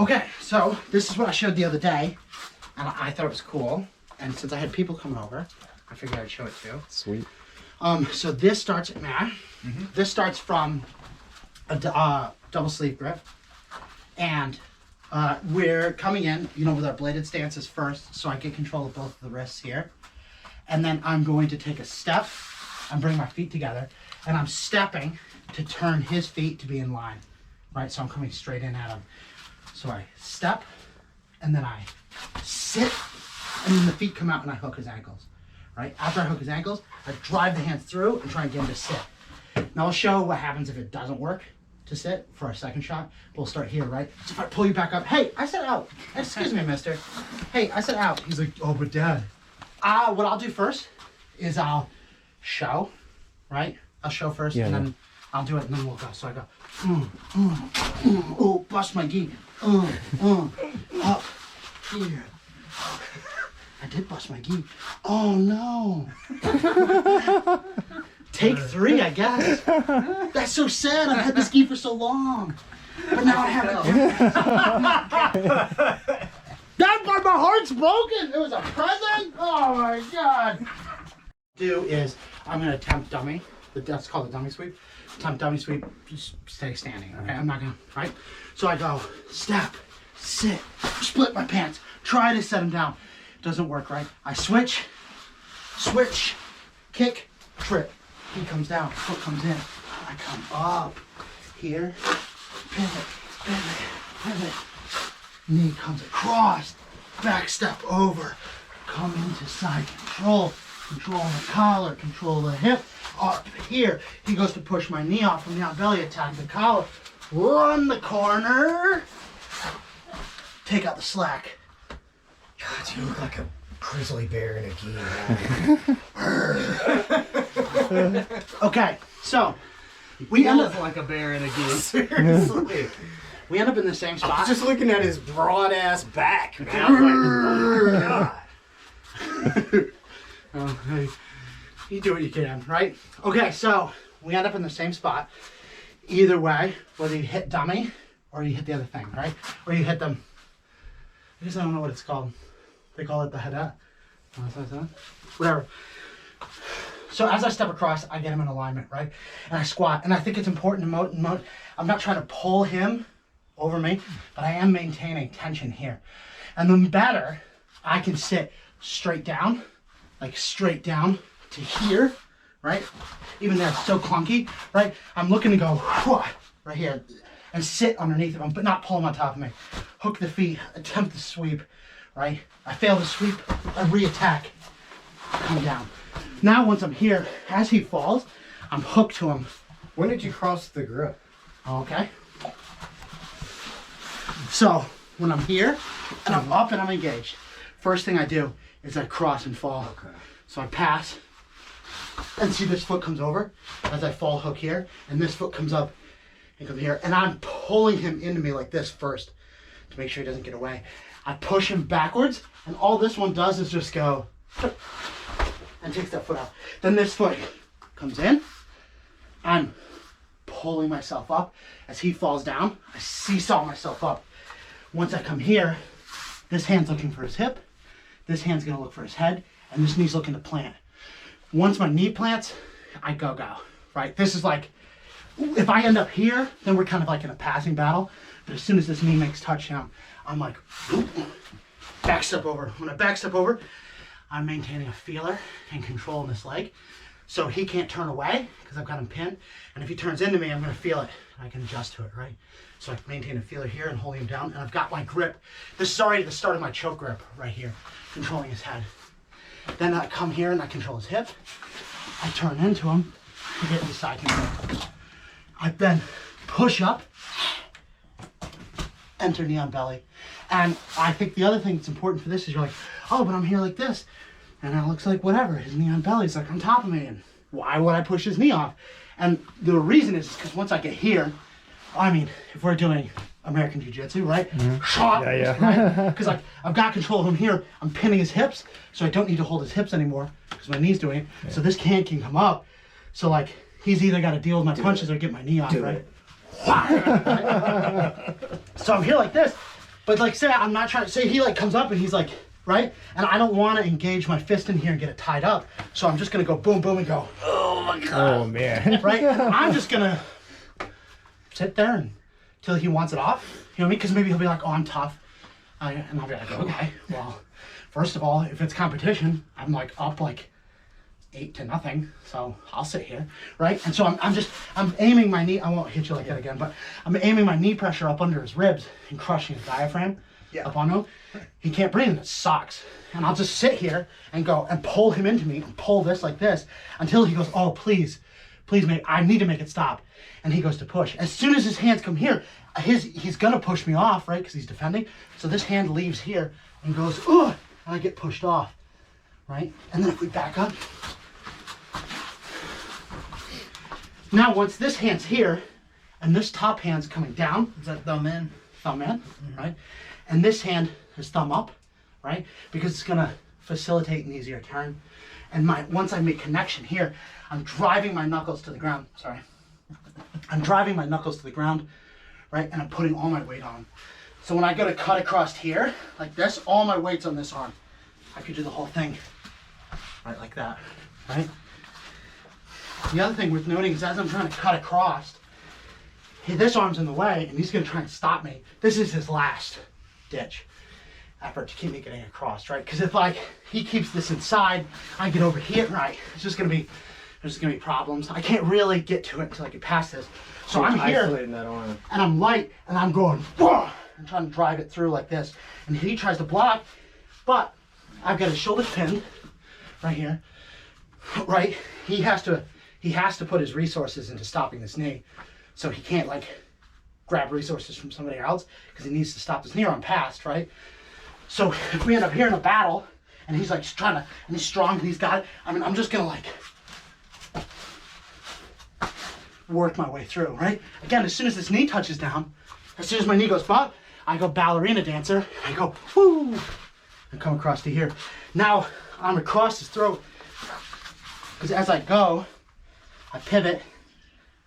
Okay, so this is what I showed the other day, and I thought it was cool. And since I had people coming over, I figured I'd show it too. Sweet. So this starts, this starts from a double sleeve grip, and we're coming in, you know, with our bladed stances first, so I get control of both of the wrists here. And then I'm going to take a step and bring my feet together, and I'm stepping to turn his feet to be in line, right? So I'm coming straight in at him. So I step, and then I sit, and then the feet come out and I hook his ankles, right? After I hook his ankles, I drive the hands through and try and get him to sit. Now I'll show what happens if it doesn't work to sit for a second shot. We'll start here, right? So if I pull you back up, hey, I said out. Excuse me, mister. Hey, I said out. He's like, oh, but dad. What I'll do first is I'll show, right? I'll show first, and then I'll do it, and then we'll go. So I go, oh, bust my gi. Up, here. I did bust my gi. Oh, no. Take 3, I guess. That's so sad. I've had this gi for so long. But now I have it. That part, my heart's broken. It was a present. Oh my God. Do is I'm gonna attempt dummy. That's called a dummy sweep. Attempt dummy sweep. Just stay standing. Okay, I'm not gonna. Right. So I go step, sit, split my pants, try to set him down. Doesn't work. Right. I switch, kick, trip. He comes down. Foot comes in. I come up here. Pivot. Knee comes across, back step over, come into side control the collar, control the hip, up here. He goes to push my knee off from the on belly, attack the collar, run the corner, take out the slack. God, you look like a grizzly bear in a gi. Okay, so we end up like a bear in a gi. Seriously. We end up in the same spot. I was just looking at his broad ass back, man. I was like, oh my God. Oh, hey, you do what you can, right? Okay, so we end up in the same spot. Either way, whether you hit dummy or you hit the other thing, right? Or you hit them. I guess I don't know what it's called. They call it the head. Whatever. So as I step across, I get him in alignment, right? And I squat. And I think it's important to I'm not trying to pull him over me, but I am maintaining tension here. And the better I can sit straight down, like straight down to here, right? Even though it's so clunky, right? I'm looking to go right here and sit underneath of him, but not pull him on top of me. Hook the feet, attempt the sweep, right? I fail the sweep, I re-attack, come down. Now once I'm here, as he falls, I'm hooked to him. When did you cross the grip? Okay. So when I'm here and I'm up and I'm engaged, first thing I do is I cross and fall. Okay. So I pass and see this foot comes over as I fall hook here, and this foot comes up and come here, and I'm pulling him into me like this first to make sure he doesn't get away. I push him backwards, and all this one does is just go and takes that foot out. Then this foot comes in. I'm pulling myself up as he falls down. I seesaw myself up. Once I come here, this hand's looking for his hip, this hand's gonna look for his head, and this knee's looking to plant. Once my knee plants, I go, right? This is like, if I end up here, then we're kind of like in a passing battle. But as soon as this knee makes touchdown, I'm like, back step over. When I back step over, I'm maintaining a feeler and control in this leg. So he can't turn away because I've got him pinned. And if he turns into me, I'm gonna feel it. I can adjust to it, right? So I maintain a feeler here and holding him down. And I've got my grip. This is already the start of my choke grip right here, controlling his head. Then I come here and I control his hip. I turn into him to get his side control. I then push up, enter knee on belly. And I think the other thing that's important for this is you're like, oh, but I'm here like this. And it looks like whatever, his knee on belly's like on top of me. And why would I push his knee off? And the reason is because once I get here, I mean, if we're doing American Jiu-jitsu, right? Shot, right? Because like I've got control of him here. I'm pinning his hips, so I don't need to hold his hips anymore because my knee's doing it. Yeah. So this can come up. So like he's either got to deal with my punches or get my knee off, right? So I'm here like this, But like, say I'm not trying, say he like comes up and he's like, right? And I don't want to engage my fist in here and get it tied up. So I'm just going to go boom, boom, and go, oh my God. Oh, man. Right? I'm just going to sit there until he wants it off. You know what I mean? Because maybe he'll be like, oh, I'm tough. And I'll be like, okay, well, first of all, if it's competition, I'm like up like 8-0, so I'll sit here, right? And so I'm aiming my knee. I won't hit you like that again, but I'm aiming my knee pressure up under his ribs and crushing his diaphragm up on him. He can't breathe, and it sucks. And I'll just sit here and go and pull him into me and pull this like this until he goes, oh, please, mate, I need to make it stop. And he goes to push. As soon as his hands come here, he's gonna push me off, right? Because he's defending. So this hand leaves here and goes, ugh, and I get pushed off, right? And then if we back up. Now, once this hand's here, and this top hand's coming down. Is that thumb in? Thumb in, right? And this hand is thumb up, right? Because it's gonna facilitate an easier turn. And once I make connection here, I'm driving my knuckles to the ground, sorry. I'm driving my knuckles to the ground, right? And I'm putting all my weight on. So when I go to cut across here, like this, all my weight's on this arm. I could do the whole thing, right, like that, right? The other thing worth noting is as I'm trying to cut across, this arm's in the way and he's gonna try and stop me. This is his last ditch effort to keep me getting across, right? Because if like he keeps this inside, I get over here, right? There's just gonna be problems. I can't really get to it until I get past this. So I'm here that arm. and I'm light and I'm going, whoa, and trying to drive it through like this. And he tries to block, but I've got his shoulders pinned right here, right? He has to put his resources into stopping this knee. So he can't like grab resources from somebody else because he needs to stop this knee or I'm past, right? So if we end up here in a battle and he's like trying to, and he's strong and he's got it, I mean, I'm just gonna like work my way through, right? Again, as soon as this knee touches down, as soon as my knee goes up, I go ballerina dancer, I go, whoo, and come across to here. Now I'm across his throat because as I go, I pivot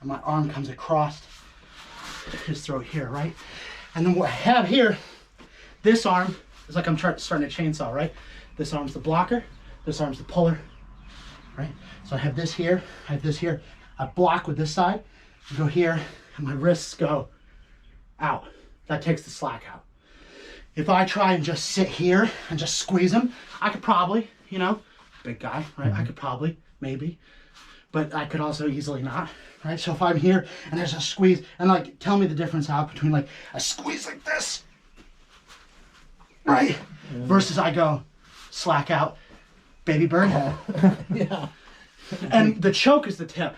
and my arm comes across his throat here, right? And then what I have here, this arm is like I'm starting a chainsaw, right? This arm's the blocker, this arm's the puller, right? So I have this here, I have this here. I block with this side, I go here, and my wrists go out. That takes the slack out. If I try and just sit here and just squeeze him, I could probably, you know, big guy, right? I could probably, maybe, but I could also easily not, right? So if I'm here and there's a squeeze, and like, tell me the difference out between like a squeeze like this, right? Versus I go slack out, baby bird. Yeah. And the choke is the tip,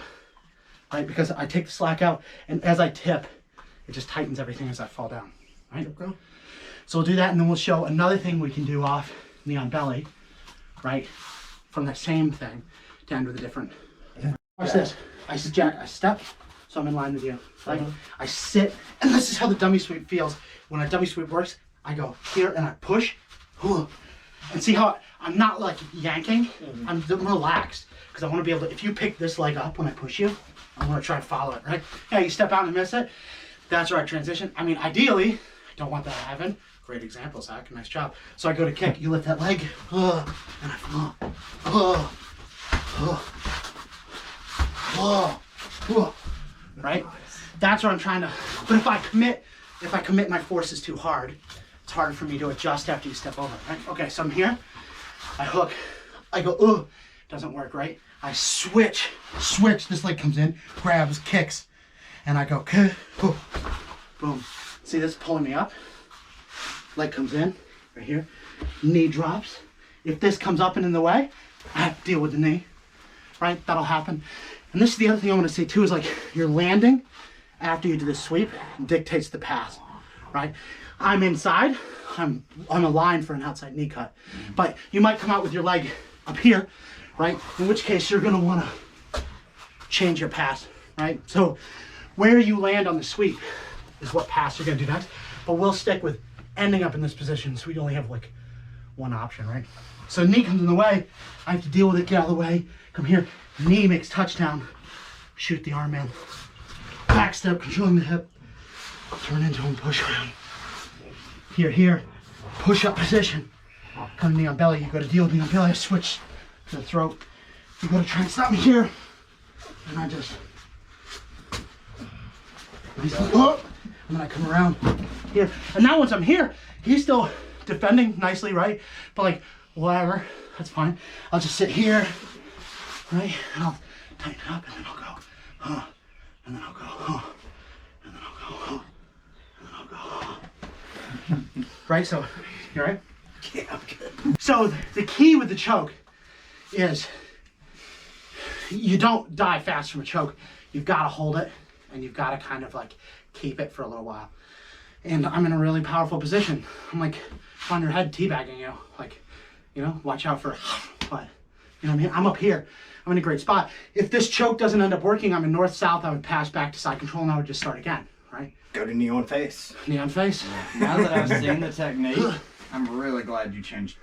right? Because I take the slack out, and as I tip, it just tightens everything as I fall down, right? Okay. So we'll do that, and then we'll show another thing we can do off knee on belly, right? From that same thing to end with a different. Watch this. I step, so I'm in line with you. Right? I sit, and this is how the dummy sweep feels. When a dummy sweep works, I go here and I push, and see how I'm not like yanking. I'm relaxed because I want to be able to. If you pick this leg up when I push you, I want to try and follow it, right? Yeah, you step out and miss it. That's where I transition. I mean, ideally, I don't want that to happen. Great example, Zach. Nice job. So I go to kick. You lift that leg, and I fall. Right? That's what I'm trying to. But if I commit, my force is too hard. It's harder for me to adjust after you step over, right? Okay, so I'm here. I hook. I go, doesn't work, right? I switch. This leg comes in, grabs, kicks, and I go, boom. See this pulling me up? Leg comes in, right here. Knee drops. If this comes up and in the way, I have to deal with the knee, right? That'll happen. And this is the other thing I want to say too, is like your landing after you do the sweep dictates the pass, right? I'm inside, I'm aligned for an outside knee cut. But you might come out with your leg up here, right? In which case you're gonna wanna change your pass, right? So where you land on the sweep is what pass you're gonna do next. But we'll stick with ending up in this position so we only have like one option, right? So knee comes in the way, I have to deal with it, get out of the way, come here, knee makes touchdown, shoot the arm in. Back step, controlling the hip, turn into him, push around. You're here, push up position. Come knee on belly, you go to deal with knee on belly, I switch to the throat. You go to try and stop me here. And I just, and then I come around here. And now once I'm here, he's still defending nicely, right? But like, whatever, that's fine. I'll just sit here, right? And I'll tighten up and then I'll go, and then I'll go, and then I'll go, and then I'll go. Right, so, you all right? Yeah, I'm good. So the key with the choke is you don't die fast from a choke. You've got to hold it and you've got to kind of like keep it for a little while. And I'm in a really powerful position. I'm like on your head teabagging you. Like, you know, watch out for what? You know what I mean? I'm up here. I'm in a great spot. If this choke doesn't end up working, I'm in north-south, I would pass back to side control and I would just start again, right? Go to knee on face. Knee on face. Now that I've seen the technique, I'm really glad you changed